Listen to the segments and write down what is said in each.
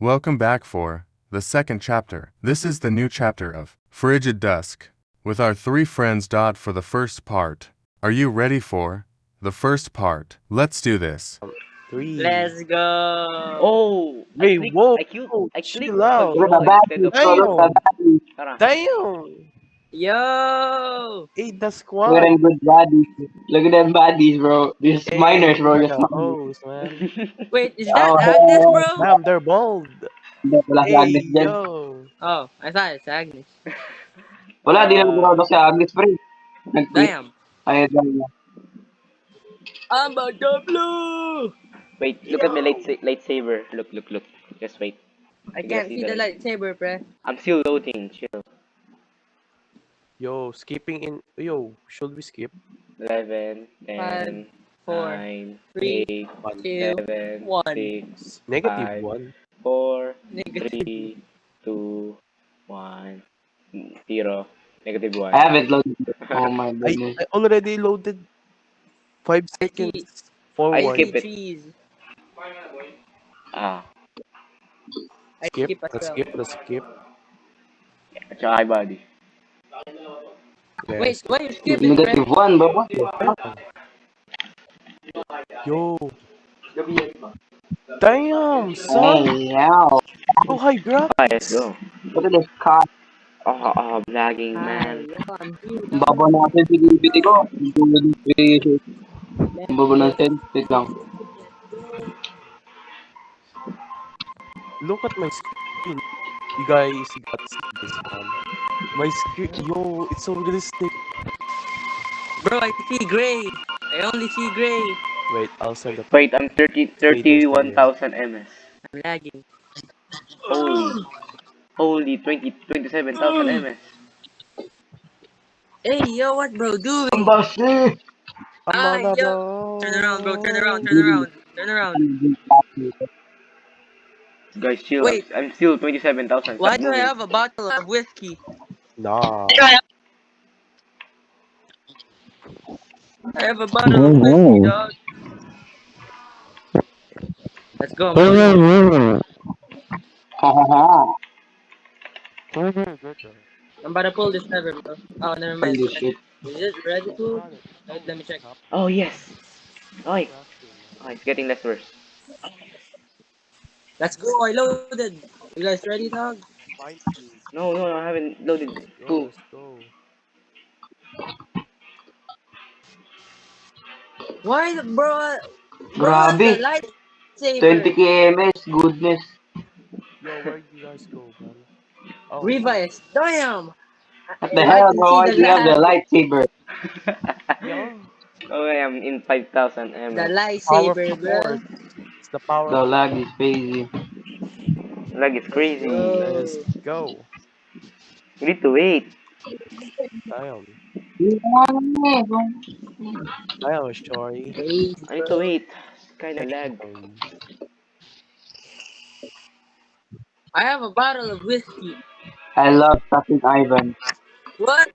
Welcome back for the second chapter. This is the new chapter of Frigid Dusk with our three friends. For the first part. Are you ready for the first part? Let's do this. 3. Let's go. Oh, Hey, whoa, I click chill out. control instead of Damn, Tara. damn. Yo. Hey, the Look squad. at them good bodies. Look at them bodies, bro. These Hey, miners, bro. you're Just the miners. host, man. Wait, is that Oh, Agnes, hell. bro? Damn, they're bald. Wala si Hey, Agnes dyan. yo. Oh, I thought it's Agnes. Wala, di naman gumagawa si Agnes, pre. Nag-quit. Damn. Ayaw lang niya. I'm a blue. Wait, look at my lightsaber. Look. Just wait. I You gotta can't see the light. lightsaber, pre. I'm still loading. Chill. Yo, skipping in. Yo, should we skip? 11, 5, 10, 4, 9, 3, 8, 2, 7, 1. 6, Negative 5, 1. 4, Negative. 3, 2, 1, 0. Negative 1. I haven't loaded it. Oh my I goodness. already loaded 5 I see. seconds I forward. skip it. Trees. Ah, I Skip, skip as let's well. skip, let's skip. tsaka hi body. Wait, Yes. why you skipping, pre? Negative 1, bro. What the fuck? Yo, damn, son. Hey, hell. So high Okay, let's graphics. go. Look at this car. Lagging, Hi, man. yo, I'm here. Ang baba natin, pinipiti ko. Ang tulad ng spaceship. Ang baba ng sense. Lang. Look at my screen. You guys got to see this one. My screen, yo, it's so realistic. Bro, I see gray. I only see gray. Wait, I'll send the Wait, I'm 31,000 ms. I'm lagging. Holy 27,000 ms. Hey, yo, what bro doing? Ang basi! Ah, I'm on yo. the Turn around, bro. Turn around. Turn around. Guys, chill. Wait. I'm still 27,000. Why do I have a bottle of whiskey? Nah. I have a bottle of whiskey, dog. Let's go. I'm about to pull this lever, bro. Oh, never mind. Holy shit. Is it ready to? Wait, let me check. Oh, yes. Oh, it's getting less worse. Let's go. I loaded. You guys ready, dog? No, I haven't loaded. Yo, Cool. let's go. Why, bro? Grabe. The lightsaber. 20 kms. Goodness. Yo, where do you guys go, man? Oh, Revice. Damn. What the hell, bro? Why do you have the lightsaber? yeah. Okay, I'm in 5,000 The ms. Power lightsaber, of the bro. Force. It's the power The of lag is crazy. Lag is crazy. Let's go. You need to wait. Damn. Damn, Shorty. Please, I need to bro. wait. It's kinda lag. I have a bottle of whiskey. I love fucking Ivan. What?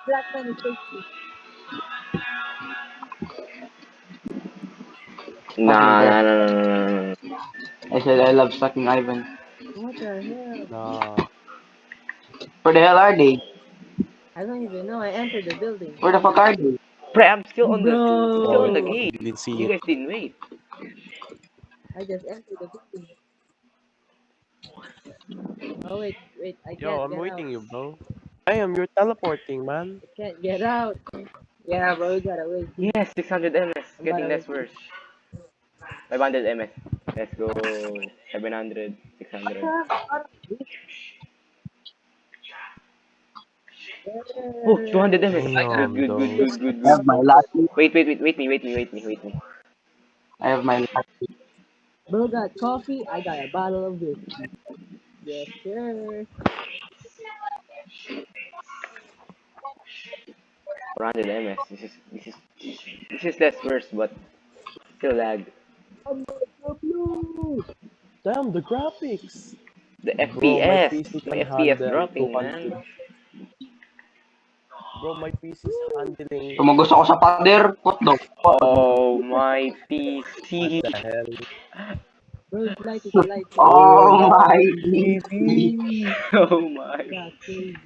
Black man is tasty. Nah. I said I love sucking Ivan. What the hell? Nah. Where the hell are they? I don't even know. I entered the building. Where the fuck are they? Pre, I'm still on the Bro. gate. Didn't see You it. guys didn't wait. I just entered the building. Oh wait, I can't Yo, I'm get waiting out. you, bro. Damn, you're teleporting, man. I can't get out. Yeah, bro, we gotta wait. Yes, 600 ms. Getting less worse. 500 ms. Let's go. 700, 600. Oh, 200 ms. Damn, Good. I have my last week. Wait me. I have my last week. Bro got coffee. I got a bottle of whiskey. Yes, sir. 400 ms. This is less worse, but still lag. Damn, the graphics. The Bro, my FPS. PC My can FPS handle dropping, 200. man. Bro, my PC is handling. Tumagos ako sa pader. What the fuck? Oh, my PC. What the hell? Bro, it's light, it's light. Oh my baby. Oh my. That's crazy.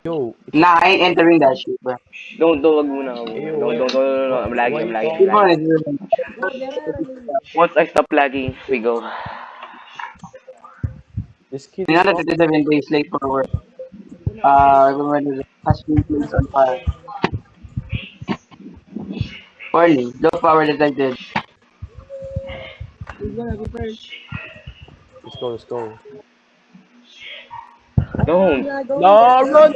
Yo, Nah, I ain't entering that shit, bro. Don't, wag muna. Ew, Don't. I'm lagging, I'm lagging, I'm Keep on lagging. it. Bro, Guerrero, Once I stop lagging, we go. this kid is 357 days late for work. Remember the has been placed on fire. Warning, low power detected. who's gonna be first? Let's go, let's go. Don't. Yeah, go. No, run!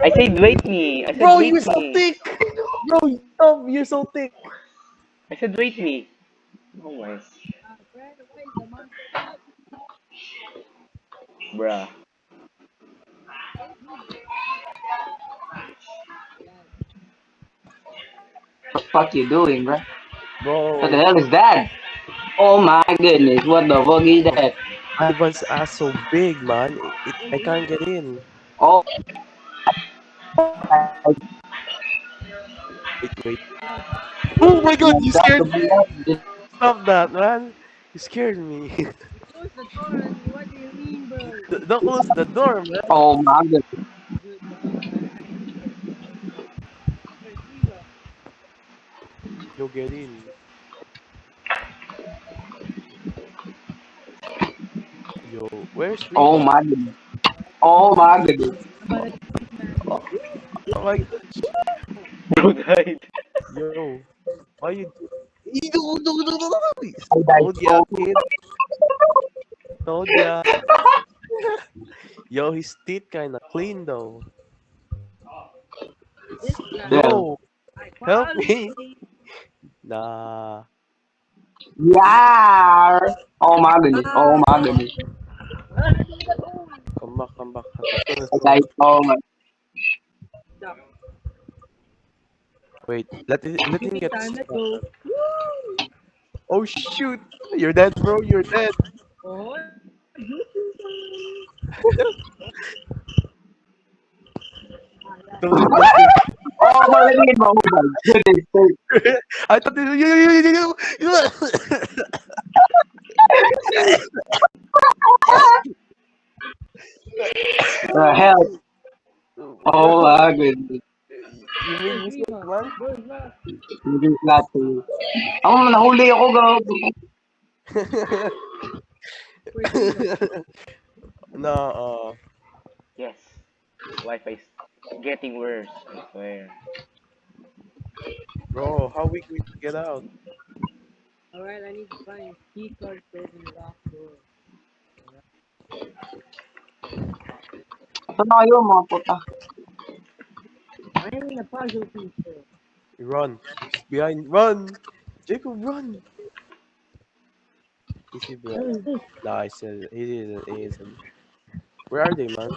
I said wait me. I said Bro, wait you're so me. thick! Bro, stop! You're so thick! I said wait me. Oh my. Bruh. What the fuck you doing, bro? What the Bro, hell is that? Oh my goodness, what the fuck is that? Ivan's ass so big, man. I can't get in. Oh, Wait. Oh my god, you that's scared the me! just Stop that, man! You scared me. Close the door, and what do you mean, bro? Don't close the door, man. oh my goodness. Yo, get in. Yo, where's Oh Riva? my goodness. Oh my goodness. Oh my god. Bro died. Yo, why you do? No. I died Told ya, so kid. Told ya. Yo, his teeth kinda clean though. Bro, help me. Nah. yeah. Oh my goodness. Oh my goodness. Come back, come back. Let's I go. died so much. Wait, let him get Time, let's stuck. go. Oh shoot! You're dead, bro. You're dead. Oh, Don't touch him. Oh my goodness. Oh my goodness. I thought you. Help. Oh my goodness. You made me sick, man. bro, it's not. Hindi flat to you. Ako, nahuli ako, gago. No, Yes. Wi-Fi's getting worse, I swear. bro, how we going to get out? Alright, I need to find key card to open the lock door. Saan na kayo, mga puta? I'm in a puzzle piece, bro. Run. He's behind. Run. Jacob, run. Is he What behind? is this? Nah, he isn't. Where are they, man?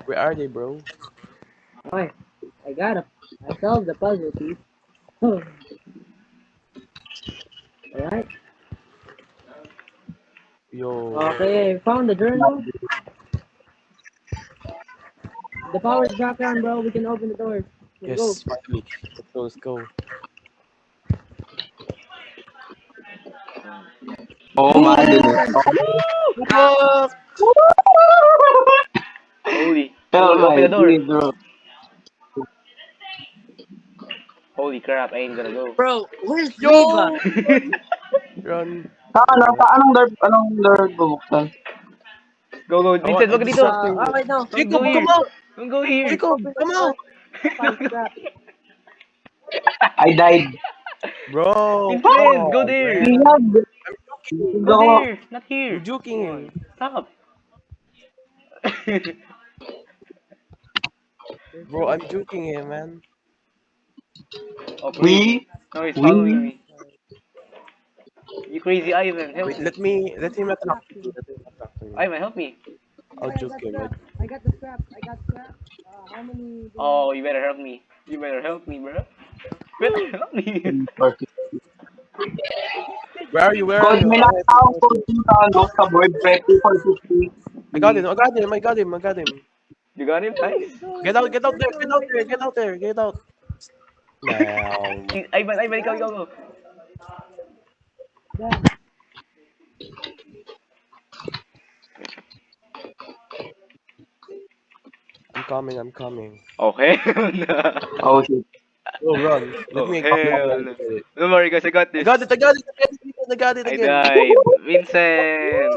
Where are they, bro? Alright, I solved the puzzle piece. Alright, Yo. okay, found the journal. The power's back on, bro. We can open the door. Let's go. Yes, finally. Let's go. Oh my goodness. Oh. Holy. Oh Holy, open my the door. goodness, bro. Holy crap, I ain't gonna go. Bro, where's Yo! Run. Anong door bumuksan? Go, Vincent, wag ka dito. Something. wait, no. Don't Jacob, go here. come out! Don't go here. Jacob, come out! Find scrap. I died. Bro, Vincent, go there. Go Go. there. Not here. you're joking him. Stop. Bro, I'm joking him, man. Okay. No, he's following me. You crazy Ivan, help Wait, me. let him attack me. Let him attack me. Ivan, help me. I'll joke him. I got the scrap. How many? Oh, you better help me. You better help me, bro. You better help me. Where are you? Where are Code, you? may nakatawang code dito, sa board, pre, 2450. I got him. I got him. I got him. I got him. You got him, guys? Get out! Get out there! Get out there! Get out there! Get out! Now. Ivan, ikaw, ikaw. Damn. I'm coming. I'm coming. Okay. Oh, shit. Oh, run. Let me hell no. Don't worry, guys. I got this. I got it. I got it. I got it I again. died. Vincent.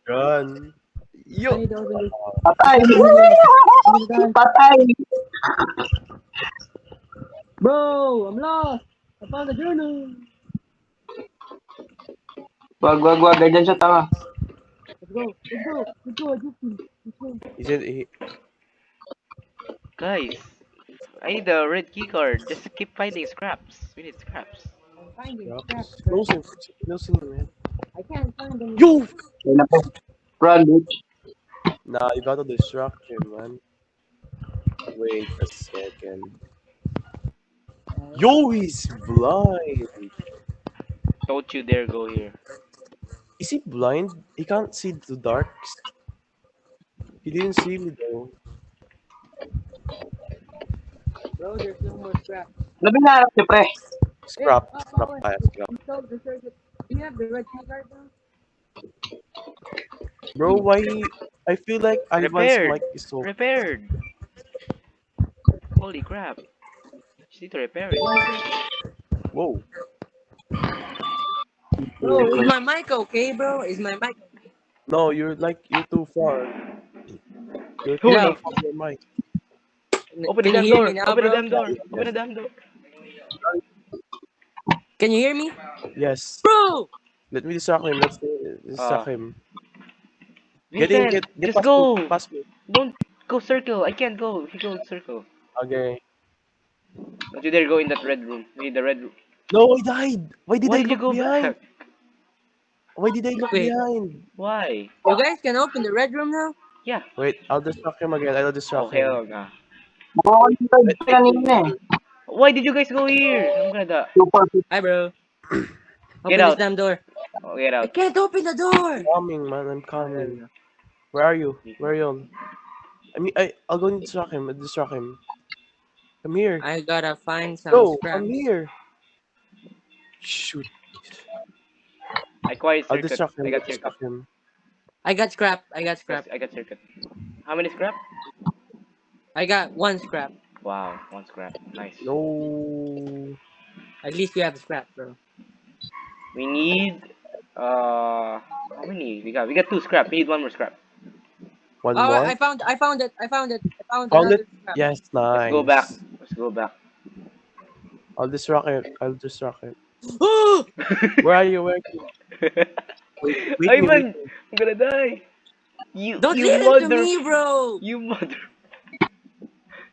Run. I Yo. need to open this. Patay! Oh my God. Patay! Bro, I'm lost. I found the journal. Wag. Ganyan siya, tanga. Let's go. I just need. Let's go. He said he. Guys, I need the red key card. Just keep finding scraps. We need scraps. I'm finding Yup. scraps. Close him. Close him, man. I can't find them. Yo. Ayun na po. Run, bitch. Nah, you gotta distract him, man. Wait a second. Yo, he's blind. Don't you dare go here. Is he blind? He can't see the dark. He didn't see me though. Bro, there's no more scraps. Ano binaharap niyo, pre? Scrap. Hey, Scrap. wait. Scrap. You sold the circuit. Do you have the red key card now? Bro, why? I feel like Ivan's Repaired. mic is so. Repaired. Holy crap. Just need to repair it. Whoa. Bro, is my mic okay, bro? Is my mic? No, you're too far. You're too Holy- far from your mic. Open the Can damn you hear door. me now, Open the bro? damn door. Open the damn door. Can you hear me? Yes. Bro! Let me distract him. Let's distract him. Vincent, just past go. Me, pass me. Don't go circle. I can't go. If you go circle. Okay. Don't you dare go in that red room. We need the red room. No, I died. Why did Why I did you look go behind? back? Why did I look Wait. behind? Why? You guys can open the red room now? Yeah. Wait, I'll distract him again. I'll distract Oh, him. hell nah. Makakalimutan kanina eh. Why did you guys go here? I'm gonna die. Super Hi, bro. Open Get out. this damn door. Oh, get I out. can't open the door! I'm coming, man. I'm coming. Where are you? Where are you? I'll go and distract him. I'll distract him. Come here. I gotta find some Go. scraps. Come here. Shoot. I quiet I'll circuit. distract him. I I'll got circuit. distract him. I got scrap. I got scrap. I got circuit. How many scrap? I got one scrap. Wow, one scrap. Nice. No. At least you have a scrap, bro. We need how many? We got two scrap. We need one more scrap. One Oh, more. I found it. I found Found another it? scrap. Yes, nice. Let's go back. Let's go back. I'll distract him. I'll distract him. Oh! Where are you? Where are you? Wait me, Ivan, wait me. I'm gonna die. Don't you leave it mother, to me, bro! You mother.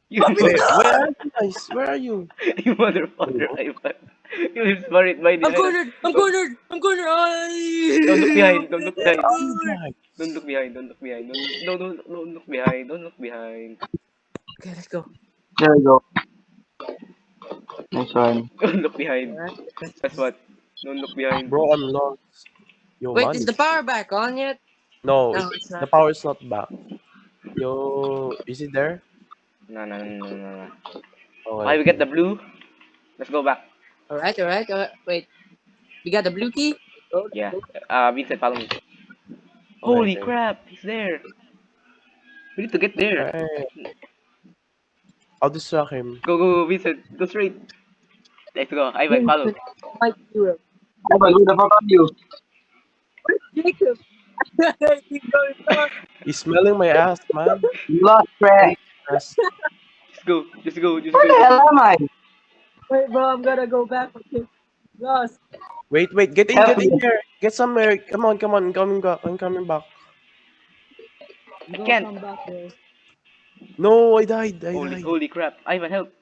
You Open Wait, the where are you guys? Where are you? you motherfucker, Ivan. You live buried by the I'm cornered! I'm cornered! I'm cornered! Ay! Don't look behind. Don't look behind. Guys. Don't look behind. Don't look behind. Don't look behind. Don't look behind. Okay, let's go. There we go. Nice one. Don't look behind. Alright. That's what. Don't look behind. Bro, I'm lost. Yo, Wait, man. is the power back on yet? No, No, it's not. the power is not back. Yo, is it there? No. Oh, Why we get the blue? Let's go back. Alright. Wait. We got the blue key? Yeah. Vincent, follow me. Holy crap, he's there. We need to get there. Hey. I'll distract him. Go, Vincent. Go straight. Let's go. Ivan, follow. Mike Hero. Oh my god, fuck you. Jacob! He's going fast. He's smelling my ass, man. You lost, pre. Yes. Just go. Where the hell am I? Wait, bro, I'm gonna go back. Okay. Lost. Wait, get in here. Get some air. Come on. I'm coming back. I'm gonna can't. come back there. No, I died. Holy crap. Ivan, help.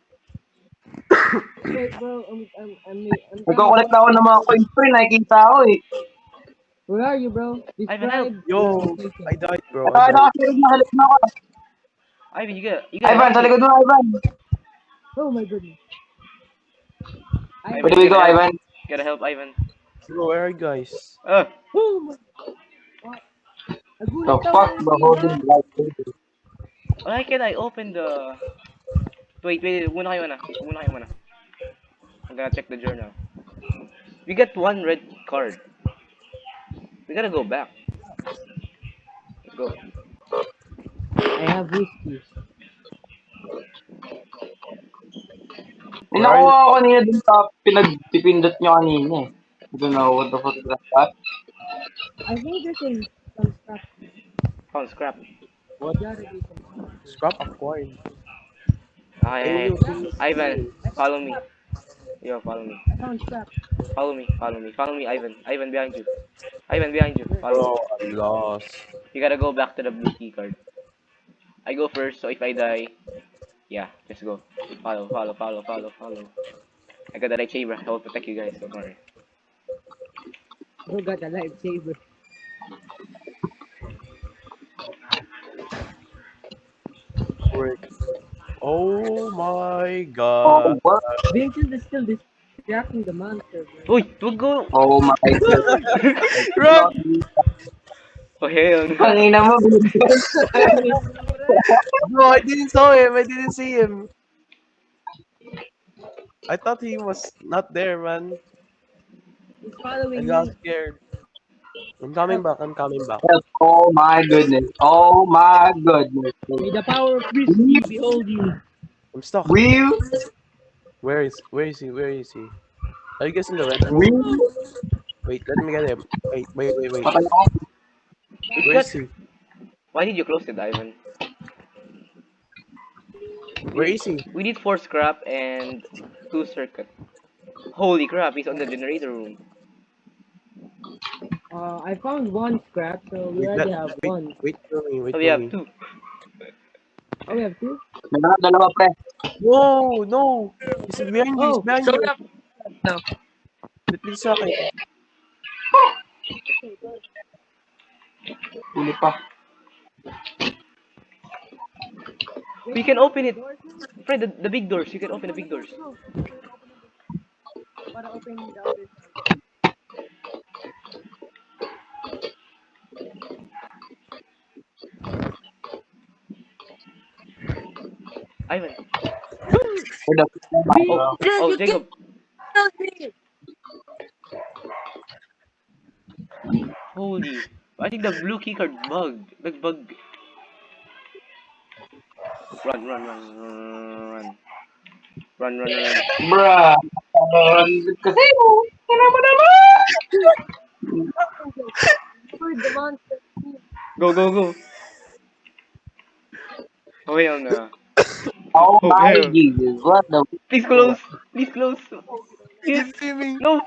Wait, bro, I'm Nagkakulit na ako ng mga coins, pre. Nakikita ako eh. Where are you, bro? Ivan, help. Yo, I died, bro. Ay, nakasirig na halik na ako. Ivan, you got Ivan, sa likod mo, Ivan. Oh my goodness. Where do we go, Ivan? Gotta help Ivan. Bro, where are you guys? Ah! Oh my... What? The Nagulat fuck, ako the holding lightsaber. Why can I open the... Wait, muna kayo muna. Muna kayo muna. I'm gonna check the journal. We got one red card. We gotta go back. Let's go. I have whiskey. May Where are you? nakuha ako kanina dun sa pinagpipindot nyo kanina eh. I don't know what the fuck is that. I think there's some stuff. Found scrap. What? Gotta be some stuff. Scrap acquired. Okay, Hey, hey, you. Ivan, follow me. Yo, follow me. I found scrap. Follow me, follow me. Follow me, Ivan. Ivan behind you. Ivan behind you. Follow Bro, me. I'm lost. You gotta go back to the blue key card. I go first, so if I die, yeah, just go. Follow, follow, follow, follow, follow. I got the lightsaber. I will protect you guys. Don't worry. Bro got a lightsaber. Wait. Oh my Oh, god. what? Vincent is still distracting the monster, bro. Uy, wag go! Oh my god. Run! Oh, hell no. Kanina mo, Bro, I didn't saw him. I didn't see him. I thought he was not there, man. He's I following got me. scared. I'm coming back. I'm coming back. Oh my goodness. Oh my goodness. May the power of whiskey behold you. I'm stuck. Will, Where is he? Where is he? Are you guys in the red room? will, Wait, let me get him. Wait. patay ako. We Where got... is he? Why did you close it, Ivan? Where is he? We need 4 scrap and 2 circuit. Holy crap, he's on the generator room. I found one scrap, so we already have one. Wait for me. Wait So for we have me. 2. Oh, we have two? May mga dalawa pre. No! He's behind you. He's Oh, behind you. Let me suck it. Huli pa. We can open it. Fred, the big doors. You can open the big doors. para open the other side. Ivan. Oh, Oh, Jacob. Holy. I think the blue keycard bugged. Bug. Run. Run. bruh. Kasi mo. Tara mo naman. The monster. Go. Oh, hell no. Oh Oh, my hell. Jesus. What the? Please close. He Yes. didn't see me. No.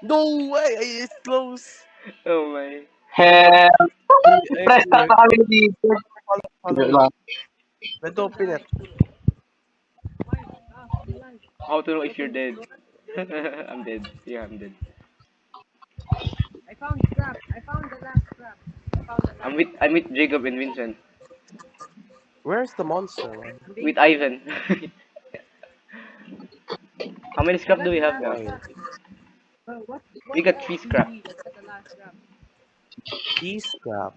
No way. It's close. Oh my. Hell. Press na Follow, kami dito. follow. Let's open it. How to know if you're dead? I'm dead. Yeah, I'm dead. I found scrap. I found the last scrap. I'm with Jacob and Vincent. Where's the monster, man? With Ivan. How many scrap do we have now? What We got 3 scrap. the last scrap? Key scrap.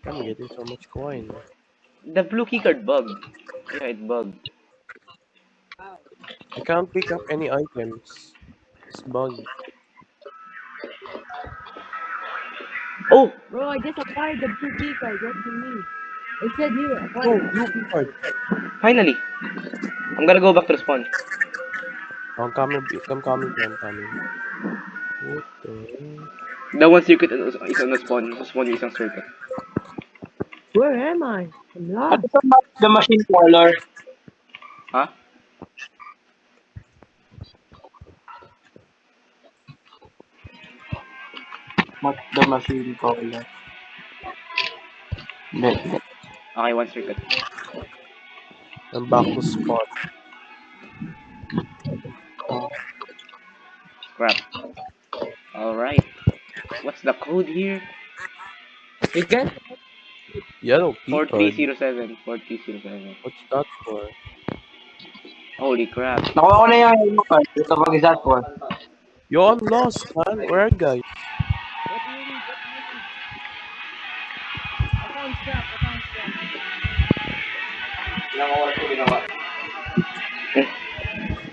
I'm getting so much coin. The blue keycard bugged. Yeah, it bugged. I can't pick up any items. It's bugged. Oh! Bro, I just acquired the blue key card. What do you mean? It said here, Oh, acquired. blue key card. Finally! I'm gonna go back to the spawn. I'm coming. I'm coming. What the hell? The one circuit is on the spawn. The spawn is on circuit. Where am I? I'm lost. Ano sa the machine color? Huh? What the machine color? Hindi. Okay, one circuit. I'm back to spot. Crap. Alright. What's the code here? You can? Yellow key card. 4307. 4307. What's that for? Holy crap. Nakuha ko na yung yellow card. Ito pag-isat ko. Yo, I'm lost, man. Where are you guys? What do you need? What do you need? I found scrap. I found scrap.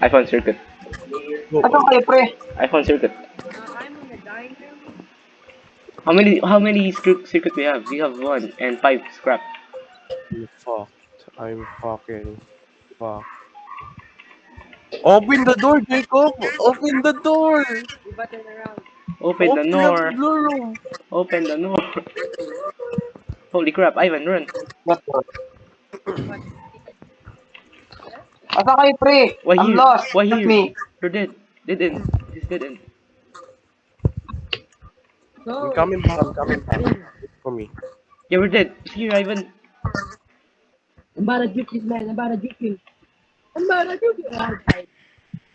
I found circuit. Go. Ato kayo, pre? I found circuit. I'm in the dining room. How many circuit we have? We have 1 and 5 scrap. I'm fucked. I'm fucking fucked. Open the door, Jacob! Open the door! We button around. Open the Open up the door. blue room! Open the door. Holy crap, Ivan, run. What? Ato kayo, pre? Why I'm here? lost. Why Help here? me. You're dead. Dead end. He's dead end. Go. I'm coming back, I'm coming back. Wait for me. Yeah, we're dead. He's here, Ivan. I'm about to juke this man. I'm about to juke him. I'm about to juke him. Oh, I died.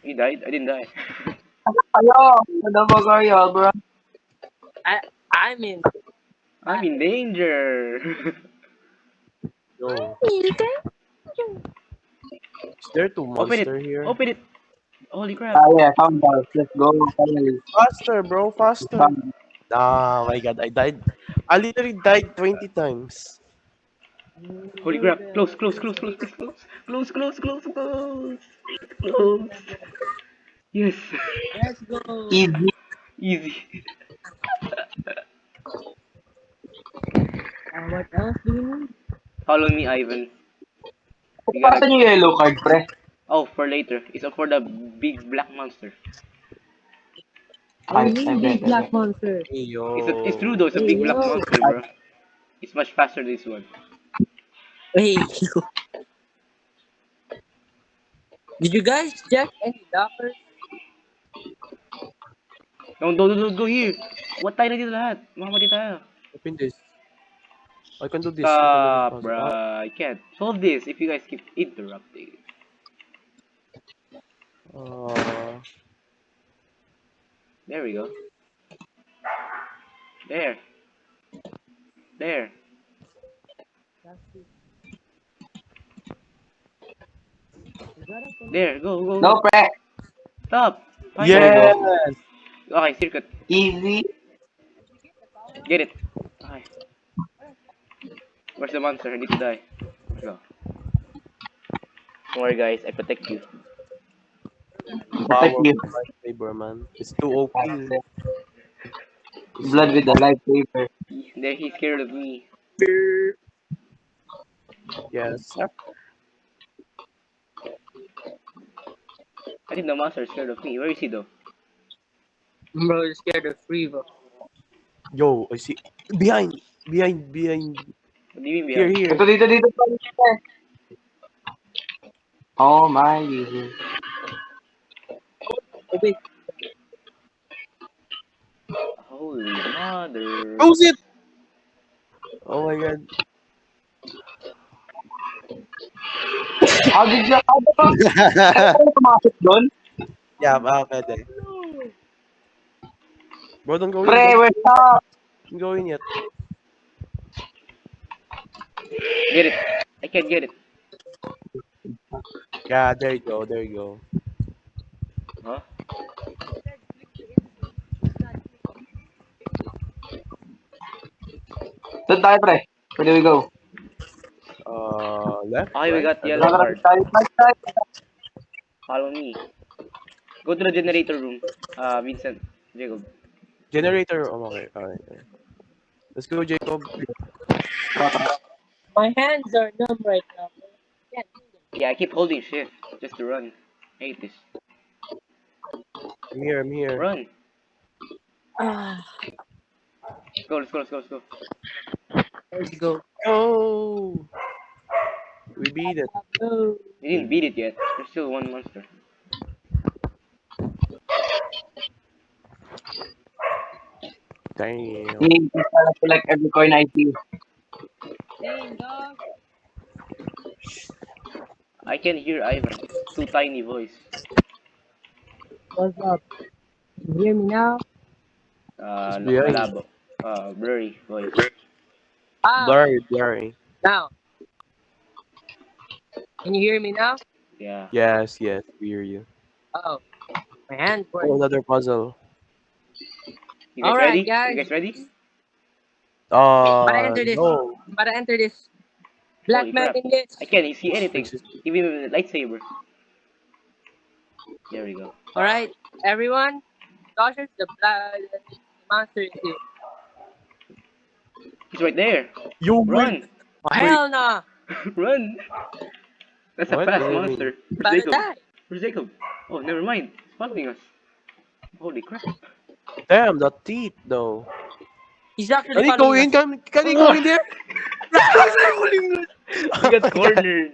He died? I didn't die. Ayo, ano ba kayo, bro? I'm in. I'm in danger. Yo. Is there two Open it. monster here? Open it. Holy crap. Ah, yeah, found out. Let's go, finally. Faster, bro, faster! Found- Ah, my god, I died. I literally died 20 times. Holy crap. Close, close, close, close, close, close. Close, close, close, close. Close. Yes. Let's go. Easy. Easy. What else do you need? Follow me, Ivan. We gotta... Pasan yung yellow card, pre? Oh, for later. It's for the big black monster. I Ay, need ay, big ay, black ay. monster. Hey, yo. It's true though. It's a big black Yo. monster, bro. It's much faster this one. Hey. Did you guys check any dockers? Don't go here. What tayo na dito lahat? Makamati tayo. Open this. I can do this. Stop, I can do this. bruh. I can't solve this if you guys keep interrupting. There we go. There. There. There. Go, go, No, go. pre. Stop. Fine. Yes! Okay, circuit. Easy. Get it. Okay. Where's the monster? I need to die. Let's go. Don't worry, guys. I protect you. Protect Power you. of lightsaber, man. It's too OP. Blood with the lightsaber. There, he's scared of me. Yes. I think the monster is scared of me. Where is he though? Bro, you're scared of Freeva. Yo, I see. Behind! Behind! What do you mean Here, behind? here. Dito. Oh my Jesus. Okay. Holy mother. Close it! Oh my god. How did you pumasok doon? Yeah, pwede. Bro, don't go in. Pre, where's up? Don't go in yet. Get it. I can't get it. Yeah, there you go. Huh? Doon tayo, pre. Where do we go? Left. Okay, we got right? yellow card. Tayo. Follow me. Go to the generator room. Vincent. Jacob. Generator. Oh, okay. Let's go, Jacob. My hands are numb right now. Can't do them. Yeah, I keep holding shift just to run. I hate this. I'm here. Run. Ah, Let's go. let's go. Oh! We beat it. Go. We didn't beat it yet. There's still one monster. Damn. You select every coin I see. Dang, dog. I can hear Ivan. Too tiny voice. What's up? You hear me now? behind. Malabo. Blurry voice. Ah, Blurry. now. Can you hear me now? Yeah. Yes, yes, we hear you. Oh, my hand Oh, was. another puzzle. You guys Alright, ready? You guys. guys ready? But I enter this. No. But I enter this. Black Holy man crap. in this. I can't see anything. This is- Even with a lightsaber. There we go. Alright, everyone. Joshua, the monster is here. He's right there. You wait. Run! Oh, hell no! Run! That's a What? fast What do you monster. mean? Where's But I Jacob? die. Where's Jacob? Oh, never mind. He's following us. Holy crap. Damn, the teeth though. He's actually Can he go following in? us. Can he go in there? We got cornered.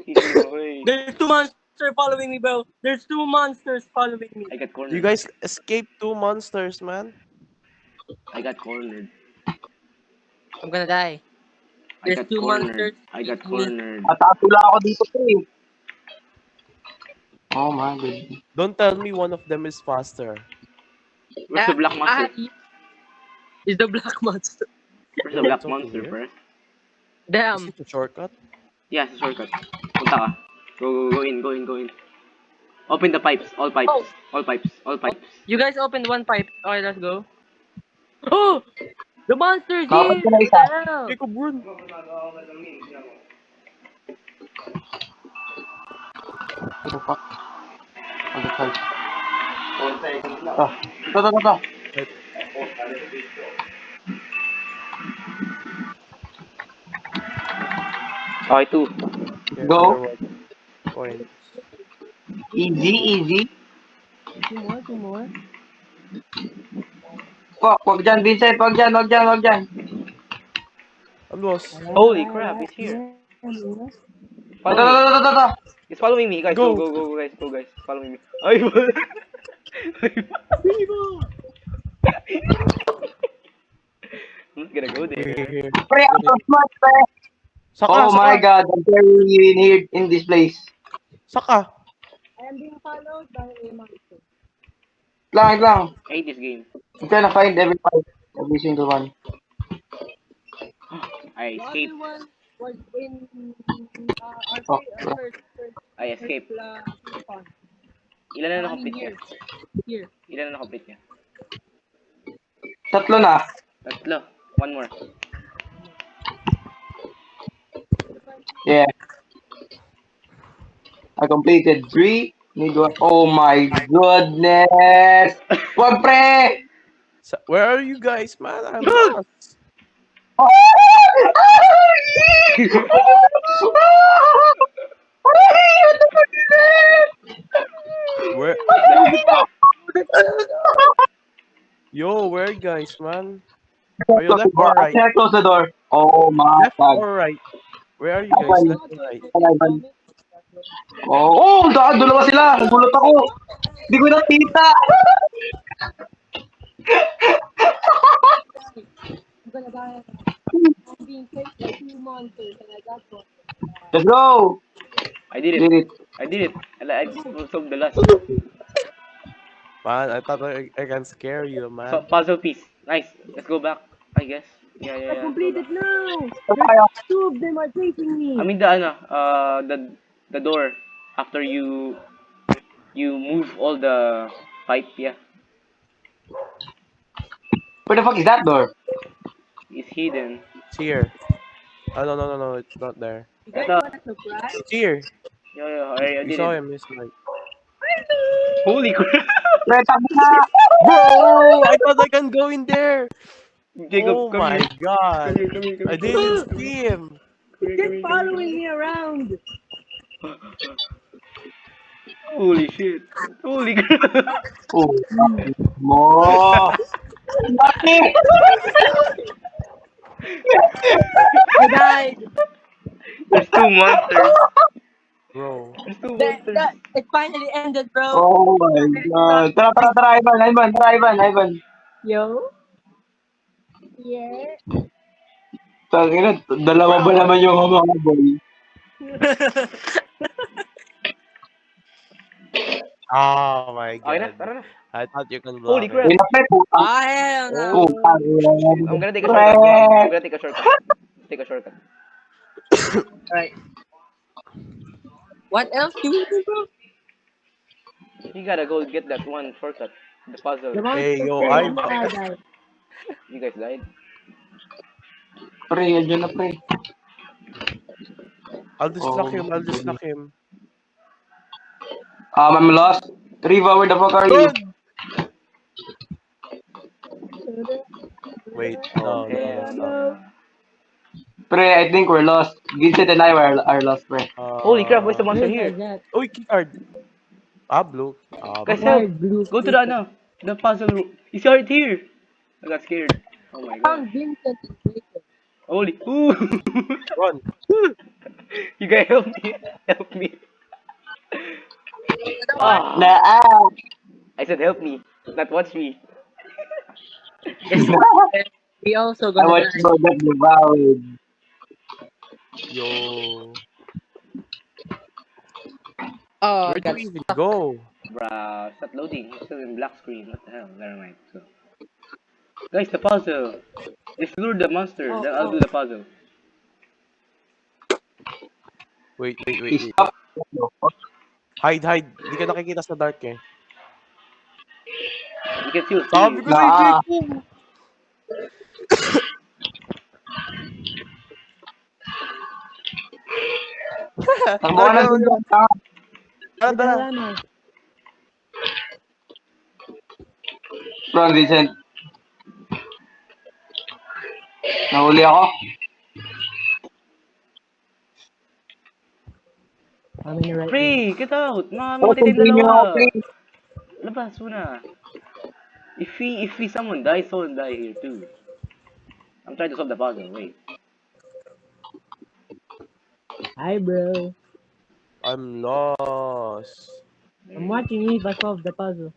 No way. There's two monsters following me, bro. There's two monsters following me. I got cornered. You guys escaped two monsters, man. I got cornered. I'm gonna die. I There's got two cornered. monsters. I got Me. cornered. Natatula ako dito, pre. Oh my god. Don't tell me one of them is faster. Where's the black monster? Is the black monster. Where's the black It's over monster, here. bro? Is Damn. it a shortcut? Yeah, it's a shortcut. Punta ka. Go in. Open the pipes. All pipes. Oh. All pipes. All pipes. You guys opened one pipe. Okay, let's go. Oh! The monster's Kapag here! ka na What isa. the hell? Jacob, run. What the fuck? On the side. Ito. Okay, two. Okay, Go. there was points. Easy. Two more. Fuck, wag dyan, Vincent. Wag dyan. I'm lost. Holy crap, he's here. Follow me. Ito. He's following me, guys. Go, Go. guys. Go, guys. Follow me. Ay, I'm not gonna go there. Here. Pre, out of smart, pre. Saka, Oh saka. my god, I'm very in here in this place. Saka. I am being followed by a monster. Lang. I hate this game. I'm trying to find every single one. I The escaped. other one was in Oh, our first I escaped. fun. Ilan na na-complete niya? Here. Ilan na na-complete niya? Tatlo na. Tatlo. One more. Yeah. I completed 3. Need one. Oh my goodness! Wag, pre! Where are you guys, man? I'm lost. Where? Yo, where are you guys, man? Are you left or right? I close the door. Oh my Left god. or right? Where are you guys? Left or right? Oh, dalawa sila. Nagulat ako. Hindi ko nakita. I'm gonna die. I'm being chased by two monsters and I got one. Let's go. I did Did it. it. I solved the last. Man, I thought I can scare you, So, man. puzzle piece. Nice. Let's go back. I guess. Yeah. I let's go completed back. now! Two of them are chasing me! I mean the door after you move all the pipe, yeah. Where the fuck is that door? It's hidden. It's here. Oh, no, it's not there. You guys Ito. want a surprise? It's here. Yo, I You did saw it. him, he's like, Holy crap! Pre, takbo na. bro, I thought I can go in there. Jacob, Oh come my here. god. Come here. I didn't see him. Just following me around! Holy shit. Holy crap. Oh, mo. Bakit? I died! There's two monsters. Bro. There's two monsters. It finally ended, bro! Oh my god. Tara, Ivan. Yo? Yeah? Tangina, dalawa ba naman yung mga boy? Oh my Okay na, god. tara na. I thought you can Holy block crap. it. Yun na, pre, puta. Ah, hell no! Oh. I'm gonna take a shortcut. Take a shortcut. Alright. What else do we do, bro? You gotta go get that one shortcut. The puzzle. The monster Hey, yo, said, I died. You guys died. Pre, andyan na pre. I'll distract Oh, him. I'll distract him. I'm lost. Riva, where the fuck are you? Run! Wait, Oh, no, hell stop. no. Pre, I think we're lost. Vincent and I are lost, pre. Holy crap, where's the monster Where's here? that? Uy, keycard. Blue. Guys, Blue. help! Why blue? Go to the ano, the puzzle room. He's right here. I got scared. Oh my god. Found Vincent and Jacob. Holy, ooh! Run. You guys help me, help me. Ah, Na, I said help me, not watch me. We also I gonna want to go get devoured. Yo. Oh, Where do we even go? Bruh, stop loading. It's still in black screen. What the hell? Never mind. So, guys, the puzzle. Just lure the monster. Oh, Then I'll oh. do the puzzle. Wait. Stop. Hide. Hindi ka nakikita sa dark eh. You can see what's Sabi ko doing. sa'yo, Nah. Jacob! Takbo ka na dun. Tara. Bro, Vincent. Nahuli ako. I'm in the right way. Pre, get out! Mga Oh, matitid na continue ako, dalawa. pre. Labas muna. If someone dies, someone die here too. I'm trying to solve the puzzle. Wait. Hi, bro. I'm lost. I'm watching Eva solve the puzzle.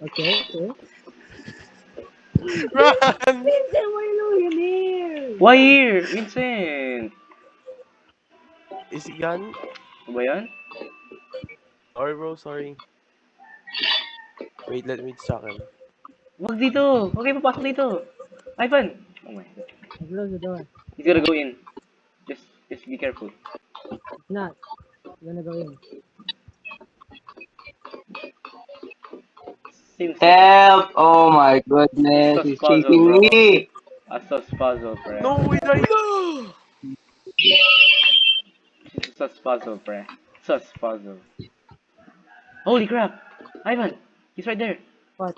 Okay. Run! Vincent, why are you here? Why here? Vincent! Is he gone? Ano ba yan? Sorry, bro. Sorry. Wait, let me distract him. Wag dito! Huwag kayo papasok dito! Ivan! Oh my god. I close the door. He's gonna go in. Just be careful. It's not. I'm gonna go in. Seems Help! Oh my goodness. He's chasing me. a sus puzzle, pre. No, wait, no! It's a sus puzzle, pre. Sus puzzle. Holy crap! Ivan! He's right there! What?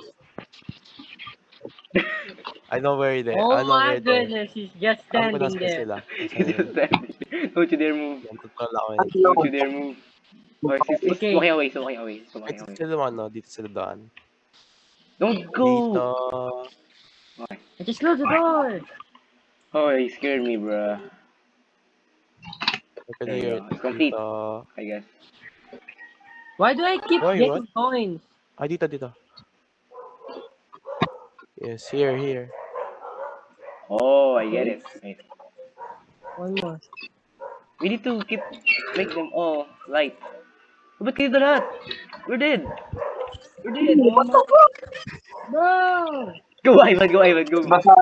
I know where they Oh I know my where they goodness, he's just Alam ko standing nasa there. sila. He's just standing. Don't you dare move. Totoo ako yun. Don't you dare move. Oh, he's Okay. walking away, he's walking away, he's walking Dito away. sila ano, dito sila daan. Don't go! Dito. Okay. I just closed the door. Oh, he scared me, bruh. Open There you here. go. It's complete. Dito. I guess. Why do I keep Why, getting coins? Dito. Yes, here. Oh, I get it. Wait. One more. We need to make them all light. Ba't kayo lahat? We're dead. Bro! Go, Ivan, go. Basta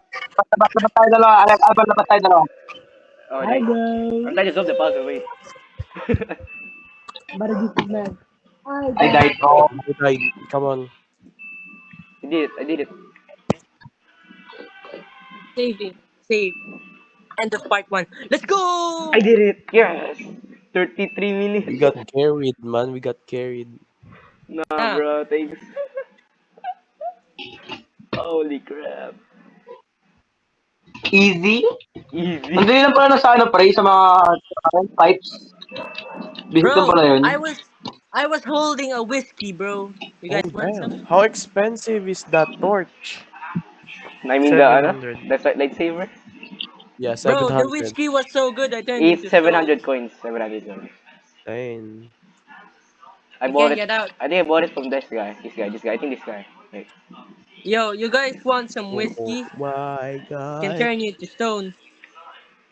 tayo dalawa. Alban na tayo dalawa. Oh, Hi, nice. bro. I'm trying to solve the puzzle, wait. But this is man. I died. Oh. I died. Come on. I did it. Save. End of part 1. Let's go! I did it! Yes! 33 minutes. We got carried, man. We got carried. Nah, bro, thanks. Holy crap. Easy. Easy. Nandun lang pala na sa ano, pre, sa mga types. Visit lang pala yun. I was holding a whiskey, bro. You guys want some? How expensive is that torch? I mean the, ano? 700. The lightsaber? Yeah, Bro, 700. the whiskey was so good. I turned It's into 700 coins. 700 coins. Dang. I You bought can't it. get out. I think I bought it from this guy. I think this guy. Wait. Yo, you guys want some whiskey? Oh my Can god. turn you to stone.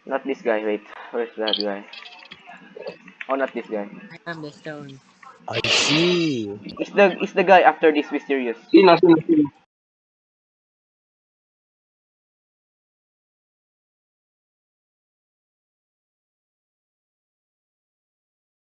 Not this guy, wait. Where's that guy? Oh, not this guy. I am the stone. I see. It's the guy after this mysterious. Sino?